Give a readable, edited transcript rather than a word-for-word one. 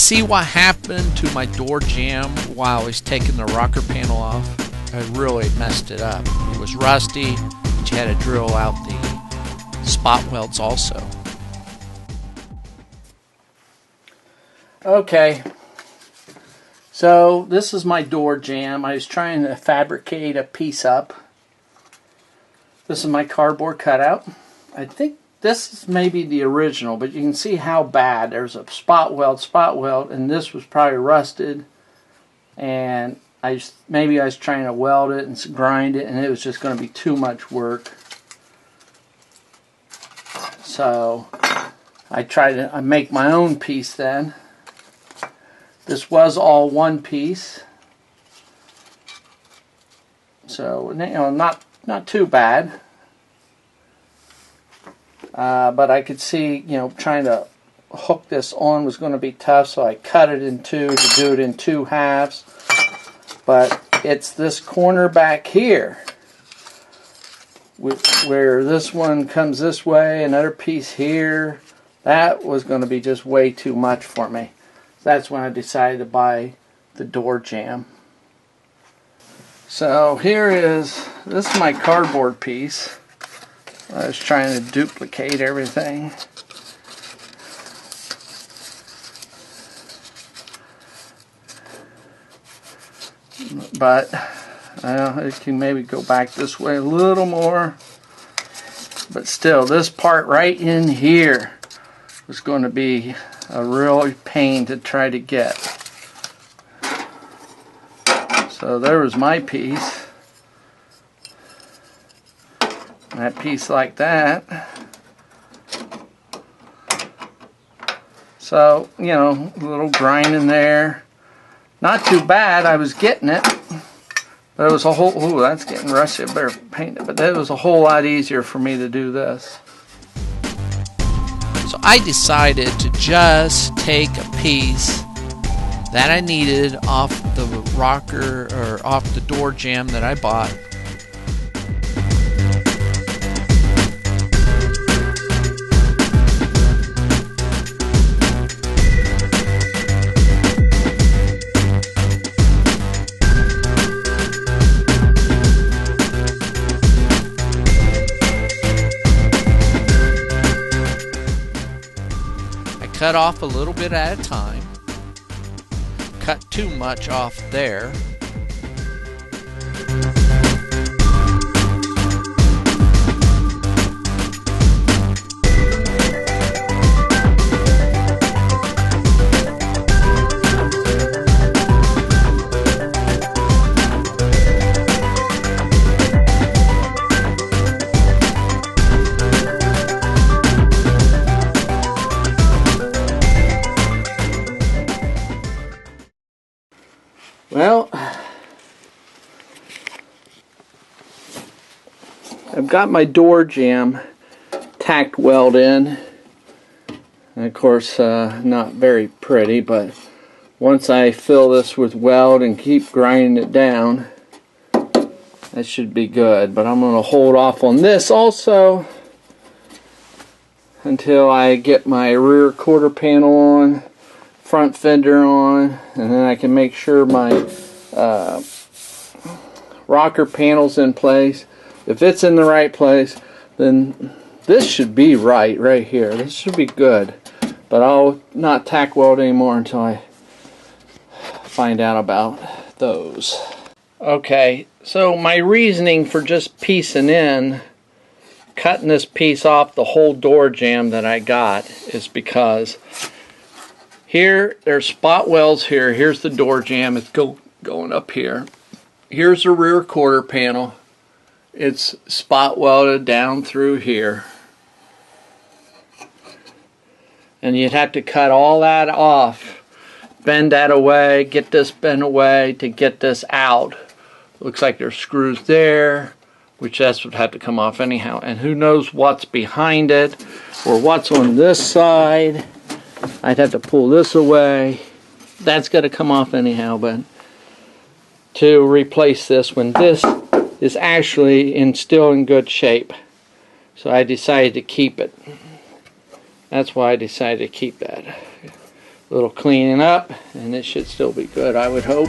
see what happened to my door jamb while I was taking the rocker panel off? I really messed it up. It was rusty, but you had to drill out the spot welds also. Okay, so this is my door jamb. I was trying to fabricate a piece up. This is my cardboard cutout. I think this is maybe the original, but you can see how bad. There's a spot weld, and this was probably rusted. And maybe I was trying to weld it and grind it, and it was just going to be too much work. So I tried to make my own piece then. This was all one piece, so not too bad. But I could see, trying to hook this on was going to be tough, so I cut it in two to do it in two halves. But it's this corner back here, where this one comes this way, another piece here. That was going to be just way too much for me. That's when I decided to buy the door jamb. So this is my cardboard piece. I was trying to duplicate everything. But I can maybe go back this way a little more. But still, this part right in here was going to be a real pain to try to get. So there was my piece. That piece like that. So, a little grind in there. Not too bad, I was getting it. But it was a whole, ooh, that's getting rusty, I better paint it. But that was a whole lot easier for me to do this. So I decided to just take a piece that I needed off the rocker, or off the door jamb that I bought. Cut off a little bit at a time. Cut too much off there. Well, I've got my door jamb tacked weld in. And of course, not very pretty, but once I fill this with weld and keep grinding it down, that should be good. But I'm going to hold off on this also until I get my rear quarter panel on, front fender on, and then I can make sure my rocker panel's in place. If it's in the right place, then this should be right here. This should be good. But I'll not tack weld anymore until I find out about those. Okay, so my reasoning for just piecing in, cutting this piece off the whole door jamb that I got, is because here, there's spot welds here. Here's the door jamb. It's going up here. Here's the rear quarter panel. It's spot welded down through here. And you'd have to cut all that off. Bend that away. Get this bent away to get this out. Looks like there's screws there, which that's would have to come off anyhow. And who knows what's behind it or what's on this side. I'd have to pull this away. That's got to come off anyhow, but to replace this when this is actually still in good shape. So I decided to keep it. That's why I decided to keep that. A little cleaning up, and it should still be good, I would hope.